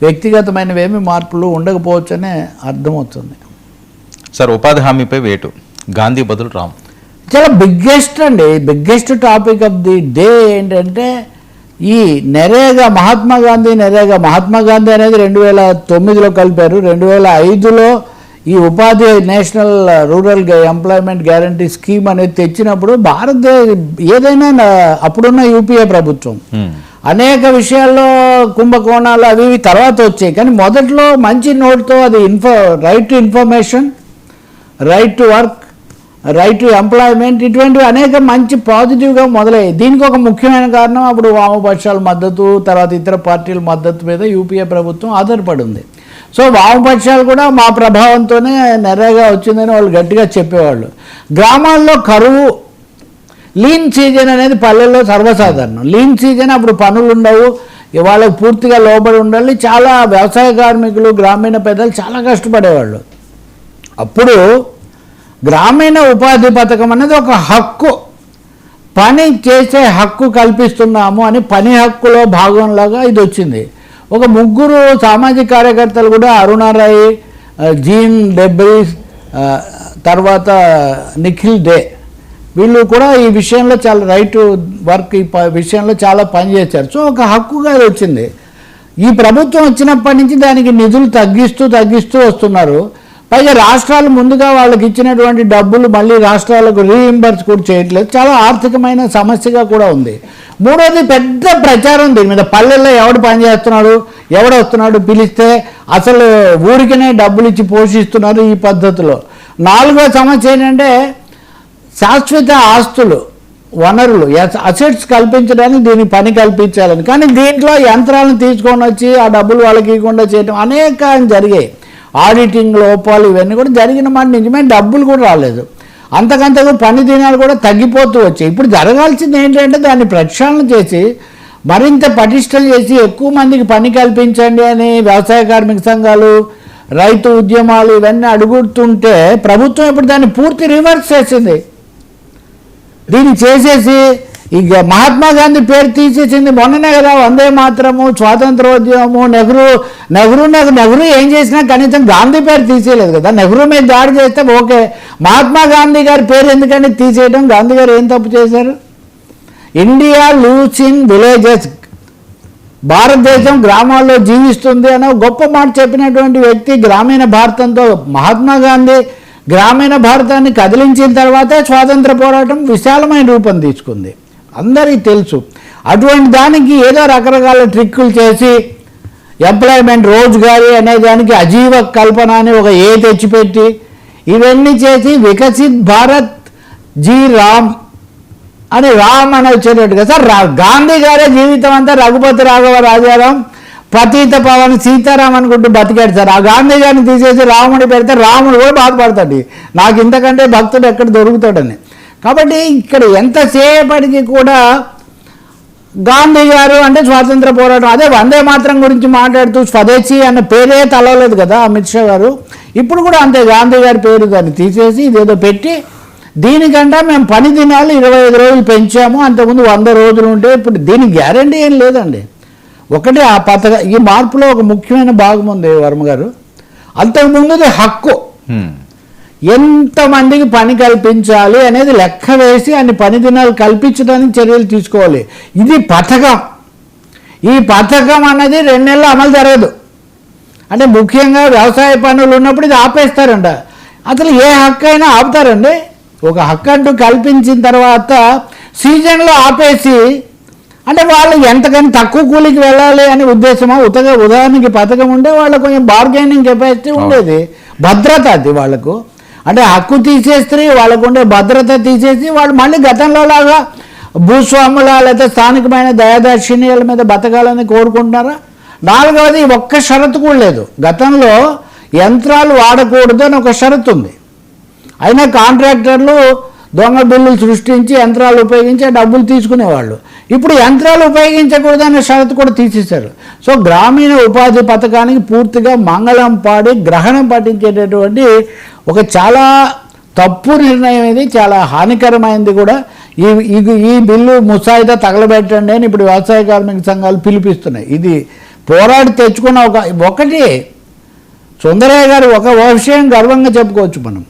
వ్యక్తిగతమైనవేమి మార్పులు ఉండకపోవచ్చనే అర్థమవుతుంది. సార్, ఉపాధి హామీపై వేటు, గాంధీ బదులు రామ్ చాలా biggest topic of the day ఏంటంటే ఈ నరేగా మహాత్మా గాంధీ అనేది 2009లో కలిపారు. 2005లో ఈ ఉపాధి national rural employment guarantee scheme అనేది తెచ్చినప్పుడు ఏదైనా అప్పుడున్న యూపీఏ ప్రభుత్వం అనేక విషయాల్లో కుంభకోణాలు అవి తర్వాత వచ్చాయి. కానీ మొదట్లో మంచి నోట్తో అది right to information, right to work, right to employment, ఇటువంటివి అనేక మంచి పాజిటివ్గా మొదలయ్యాయి. దీనికి ఒక ముఖ్యమైన కారణం అప్పుడు వామపక్షాల మద్దతు, తర్వాత ఇతర పార్టీల మద్దతు మీద యూపీఏ ప్రభుత్వం ఆధారపడి ఉంది. సో వామపక్షాలు కూడా మా ప్రభావంతోనే నరేగా వచ్చిందని వాళ్ళు గట్టిగా చెప్పేవాళ్ళు. గ్రామాల్లో కరువు, లీన్ సీజన్ అనేది పల్లెల్లో సర్వసాధారణం. లీన్ సీజన్ అప్పుడు పనులు ఉండవు, వాళ్ళకు పూర్తిగా లోబడి ఉండాలి. చాలా వ్యవసాయ కార్మికులు, గ్రామీణ పెద్దలు చాలా కష్టపడేవాళ్ళు. అప్పుడు గ్రామీణ ఉపాధి పథకం అనేది ఒక హక్కు, పని చేసే హక్కు కల్పిస్తున్నాము అని పని హక్కులో భాగంలాగా ఇది వచ్చింది. ఒక ముగ్గురు సామాజిక కార్యకర్తలు కూడా, అరుణారాయ్, జీన్ డెబ్రీస్, తర్వాత నిఖిల్ డే, వీళ్ళు కూడా ఈ విషయంలో చాలా రైట్ టు వర్క్ ఈ విషయంలో చాలా పనిచేశారు. సో ఒక హక్కుగా ఇది వచ్చింది. ఈ ప్రభుత్వం వచ్చినప్పటి నుంచి దానికి నిధులు తగ్గిస్తూ వస్తున్నారు. పైగా రాష్ట్రాలు ముందుగా వాళ్ళకి ఇచ్చినటువంటి డబ్బులు మళ్ళీ రాష్ట్రాలకు రీఇంబర్స్ కూడా చేయట్లేదు. చాలా ఆర్థికమైన సమస్యగా కూడా ఉంది. మూడోది పెద్ద ప్రచారం దీని మీద. పల్లెల్లో ఎవడు పనిచేస్తున్నాడు, ఎవడొస్తున్నాడు పిలిస్తే అసలు ఊరికనే డబ్బులు ఇచ్చి పోషిస్తున్నారు ఈ పద్ధతిలో. నాలుగో సమస్య ఏంటంటే శాశ్వత ఆస్తులు, వనరులు, అసెట్స్ కల్పించడానికి దీనికి పని కల్పించాలని. కానీ దీంట్లో యంత్రాలను తీసుకొని వచ్చి ఆ డబ్బులు వాళ్ళకి ఇవ్వకుండా చేయడం అనేక జరిగాయి. ఆడిటింగ్ లోపాలు ఇవన్నీ కూడా జరిగిన మాట నిజమే. డబ్బులు కూడా రాలేదు. అంతకంతకు పని దినాలు కూడా తగ్గిపోతూ వచ్చాయి. ఇప్పుడు జరగాల్సింది ఏంటంటే దాన్ని ప్రక్షాళన చేసి మరింత పటిష్టం చేసి ఎక్కువ మందికి పని కల్పించండి అని వ్యవసాయ కార్మిక సంఘాలు, రైతు ఉద్యమాలు ఇవన్నీ అడుగుతుంటే ప్రభుత్వం ఇప్పుడు దాన్ని పూర్తి రివర్స్ చేసింది. దీన్ని చేసేసి ఇక మహాత్మా గాంధీ పేరు తీసేసింది. మొన్ననే కదా వందే మాత్రము, స్వాతంత్రోద్యమము, నెహ్రూ ఏం చేసినా కనీసం గాంధీ పేరు తీసేయలేదు కదా. నెహ్రూ మీద దాడి చేస్తే ఓకే, మహాత్మా గాంధీ గారి పేరు ఎందుకంటే తీసేయడం? గాంధీ గారు ఏం తప్పు చేశారు? ఇండియా లివ్స్ ఇన్ విలేజెస్, భారతదేశం గ్రామాల్లో జీవిస్తుంది అనే గొప్ప మాట చెప్పినటువంటి వ్యక్తి. గ్రామీణ భారతంతో మహాత్మా గాంధీ గ్రామీణ భారతాన్ని కదిలించిన తర్వాతే స్వాతంత్ర పోరాటం విశాలమైన రూపం తీసుకుంది, అందరికీ తెలుసు. అటువంటి దానికి ఏదో రకరకాల ట్రిక్కులు చేసి ఎంప్లాయ్మెంట్, రోజ్గారీ అనే దానికి అజీవ కల్పన అని ఒక తెచ్చిపెట్టి ఇవన్నీ చేసి వికసిత్ భారత్ జీ రామ్ అని రామ్ అని వచ్చేటట్టుగా. సార్ గాంధీ గారే జీవితం అంతా రఘుపతి రాఘవ రాజారాం, పతీత పవన్ సీతారాం అనుకుంటూ బతికాడు సార్. ఆ గాంధీ గారిని తీసేసి రాముడి పెడితే రాముడు కూడా బాధపడతాడు, నాకు ఇంతకంటే భక్తుడు ఎక్కడ దొరుకుతాడని. కాబట్టి ఇక్కడ ఎంతసేపటికి కూడా గాంధీ గారు అంటే స్వాతంత్ర పోరాటం, అదే వందే మాత్రం గురించి మాట్లాడుతూ స్వదేశీ అన్న పేరే తలవలేదు కదా అమిత్ షా గారు. ఇప్పుడు కూడా అంతే, గాంధీ గారి పేరు దాన్ని తీసేసి ఇదేదో పెట్టి దీనికంటే మేము పని దినాలు 25 రోజులు పెంచాము, అంతకుముందు 100 రోజులు ఉంటే ఇప్పుడు దీనికి గ్యారంటీ ఏం లేదండి. ఒకటి ఆ ఈ మార్పులో ఒక ముఖ్యమైన భాగం ఉంది వర్మ గారు. అంతకుముందుది హక్కు, ఎంతమందికి పని కల్పించాలి అనేది లెక్క వేసి అన్ని పని దినాలు కల్పించడానికి చర్యలు తీసుకోవాలి. ఇది పథకం. ఈ పథకం అనేది 2 నెలలు అమలు జరగదు. అంటే ముఖ్యంగా వ్యవసాయ పనులు ఉన్నప్పుడు ఇది ఆపేస్తారంట. అసలు ఏ హక్కు అయినా ఆపుతారండి. ఒక హక్కు అంటూ కల్పించిన తర్వాత సీజన్లో ఆపేసి అంటే వాళ్ళు ఎంతకని తక్కువ కూలికి వెళ్ళాలి అనే ఉద్దేశమా? ఉదాహరణకి పథకం ఉంటే వాళ్ళకు కొంచెం బార్గెనింగ్ కెపాసిటీ ఉండేది, భద్రత అది వాళ్ళకు. అంటే హక్కు తీసేస్తే వాళ్ళకు ఉండే భద్రత తీసేసి వాళ్ళు మళ్ళీ గతంలో లాగా భూస్వాముల లేదా స్థానికమైన దయాదాక్షిణ్యాల మీద బతకాలని కోరుకుంటున్నారా? నాలుగవది ఒక్క షరతు కూడా లేదు. గతంలో యంత్రాలు వాడకూడదు అని ఒక షరతు ఉంది. అయినా కాంట్రాక్టర్లు దొంగ బిల్లులు సృష్టించి యంత్రాలు ఉపయోగించి డబ్బులు తీసుకునేవాళ్ళు. ఇప్పుడు యంత్రాలు ఉపయోగించకూడదనే షరతు కూడా తీసేశారు. సో గ్రామీణ ఉపాధి పథకానికి పూర్తిగా మంగళం పాడి గ్రహణం పట్టించేటటువంటి ఒక చాలా తప్పు నిర్ణయం, ఇది చాలా హానికరమైనది కూడా. ఈ బిల్లు ముసాయిదా తగలబెట్టండి అని ఇప్పుడు వ్యవసాయ కార్మిక సంఘాలు పిలిపిస్తున్నాయి. ఇది పోరాడి తెచ్చుకున్న ఒకటి సుందరయ్య గారు ఒక విషయం గర్వంగా చెప్పుకోవచ్చు మనం.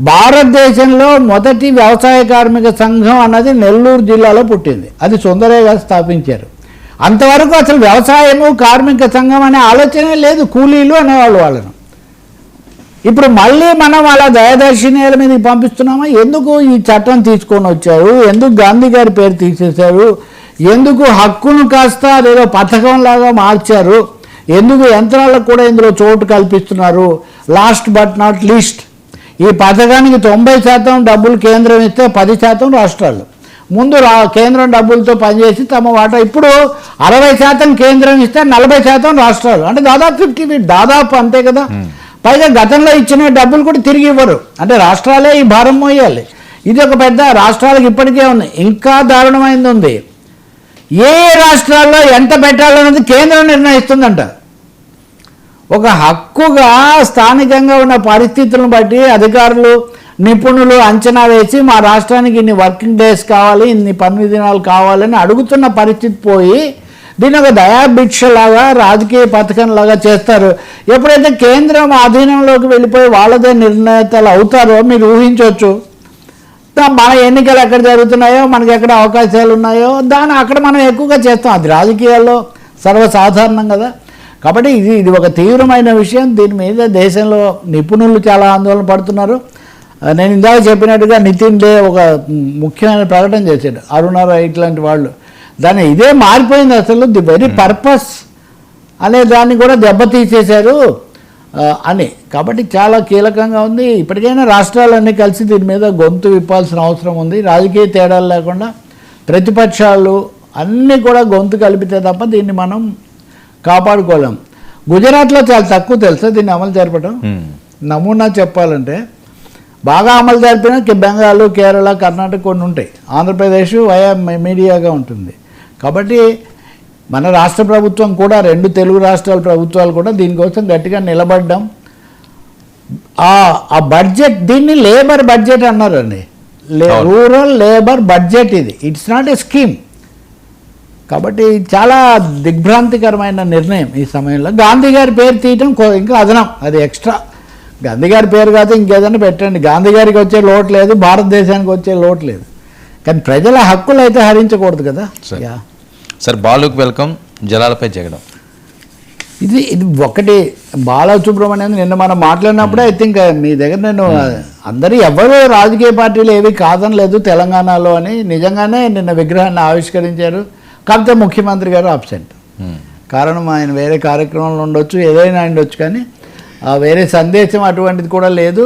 భారతదేశంలో మొదటి వ్యవసాయ కార్మిక సంఘం అన్నది నెల్లూరు జిల్లాలో పుట్టింది. అది సుందరయ్య గారు స్థాపించారు. అంతవరకు అసలు వ్యవసాయము కార్మిక సంఘం అనే ఆలోచనే లేదు, కూలీలు అనేవాళ్ళు వాళ్ళను. ఇప్పుడు మళ్ళీ మనం అలా దయదర్శినీయుల మీదకి పంపిస్తున్నామా? ఎందుకు ఈ చట్టం తీసుకొని వచ్చారు? ఎందుకు గాంధీ గారి పేరు తీసేశారు? ఎందుకు హక్కును కాస్త అదేదో పథకంలాగా మార్చారు? ఎందుకు యంత్రాలకు కూడా ఇందులో చోటు కల్పిస్తున్నారు? లాస్ట్ బట్ నాట్ లీస్ట్, ఈ పథకానికి 90% డబ్బులు కేంద్రం ఇస్తే 10% రాష్ట్రాలు. ముందు కేంద్రం డబ్బులతో పనిచేసి తమ వాటా, ఇప్పుడు 60% కేంద్రం ఇస్తే 40% రాష్ట్రాలు, అంటే దాదాపు 50 దాదాపు అంతే కదా. పైగా గతంలో ఇచ్చిన డబ్బులు కూడా తిరిగి ఇవ్వరు, అంటే రాష్ట్రాలే ఈ భారం మోయాలి. ఇది ఒక పెద్ద రాష్ట్రాలకు ఇప్పటికే ఉంది. ఇంకా దారుణమైంది ఉంది, ఏ రాష్ట్రాల్లో ఎంత పెట్టాలన్నది కేంద్రం నిర్ణయిస్తుందంట. ఒక హక్కుగా స్థానికంగా ఉన్న పరిస్థితులను బట్టి అధికారులు నిపుణులు అంచనా వేసి మా రాష్ట్రానికి ఇన్ని వర్కింగ్ డేస్ కావాలి, ఇన్ని పన్ను దినాలు కావాలని అడుగుతున్న పరిస్థితి పోయి దీన్ని ఒక దయాభిక్షలాగా రాజకీయ పథకంలాగా చేస్తారు. ఎప్పుడైతే కేంద్రం ఆధీనంలోకి వెళ్ళిపోయి వాళ్ళదే నిర్ణేతలు అవుతారో మీరు ఊహించవచ్చు. మన ఎన్నికలు ఎక్కడ జరుగుతున్నాయో, మనకి ఎక్కడ అవకాశాలు ఉన్నాయో దాన్ని అక్కడ మనం ఎక్కువగా చేస్తాం. అది రాజకీయాల్లో సర్వసాధారణం కదా. కాబట్టి ఇది ఒక తీవ్రమైన విషయం. దీని మీద దేశంలో నిపుణులు చాలా ఆందోళన పడుతున్నారు. నేను ఇందాక చెప్పినట్టుగా నితిన్ డే ఒక ముఖ్యమైన ప్రకటన చేశాడు, అరుణ ఇట్లాంటి వాళ్ళు. దాన్ని ఇదే మారిపోయింది అసలు. ది వెరీ పర్పస్ అనే దాన్ని కూడా దెబ్బతీసేశారు అని. కాబట్టి చాలా కీలకంగా ఉంది. ఇప్పటికైనా రాష్ట్రాలన్నీ కలిసి దీని మీద గొంతు విప్పాల్సిన అవసరం ఉంది. రాజకీయ తేడాలు లేకుండా ప్రతిపక్షాలు అన్నీ కూడా గొంతు కలిపితే తప్ప దీన్ని మనం కాపాడుకోలేం. గుజరాత్లో చాలా తక్కువ తెలుసా దీన్ని అమలు జరపడం. నమూనా చెప్పాలంటే బాగా అమలు జరిపిన బెంగాల్, కేరళ, కర్ణాటక కొన్ని ఉంటాయి. ఆంధ్రప్రదేశ్ వయా మీడియాగా ఉంటుంది. కాబట్టి మన రాష్ట్ర ప్రభుత్వం కూడా, 2 తెలుగు రాష్ట్రాల ప్రభుత్వాలు కూడా దీనికోసం గట్టిగా నిలబడ్డాం. ఆ బడ్జెట్, దీన్ని లేబర్ బడ్జెట్ అన్నారండి. రూరల్ లేబర్ బడ్జెట్ ఇది, ఇట్స్ నాట్ ఏ స్కీమ్. కాబట్టి చాలా దిగ్భ్రాంతికరమైన నిర్ణయం ఈ సమయంలో. గాంధీ గారి పేరు తీయటం ఇంకా అదనం, అది ఎక్స్ట్రా. గాంధీ గారి పేరు కాదు ఇంకేదైనా పెట్టండి. గాంధీ గారికి వచ్చే లోటు లేదు, భారతదేశానికి వచ్చే లోటు లేదు. కానీ ప్రజల హక్కులు అయితే హరించకూడదు కదా. సార్ బాలుకు వెల్కమ్, జలాలపై జగడం, ఇది ఒకటి. బాలసుబ్రహ్మణ్యం నిన్న మనం మాట్లాడినప్పుడే ఐ థింక్ మీ దగ్గర నేను అందరూ ఎవరు రాజకీయ పార్టీలు ఏవి కాదనలేదు తెలంగాణలో అని. నిజంగానే నిన్న విగ్రహాన్ని ఆవిష్కరించారు. కాకపోతే ముఖ్యమంత్రి గారు అబ్సెంట్. కారణం ఆయన వేరే కార్యక్రమంలో ఉండొచ్చు, ఏదైనా ఉండొచ్చు, కానీ వేరే సందేశం అటువంటిది కూడా లేదు.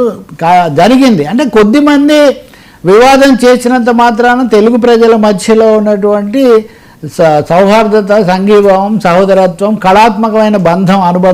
జరిగింది అంటే కొద్దిమంది వివాదం చేసినంత మాత్రాన తెలుగు ప్రజల మధ్యలో ఉన్నటువంటి సౌహార్దత, సంఘీభావం, సహోదరత్వం, కళాత్మకమైన బంధం, అనుబంధం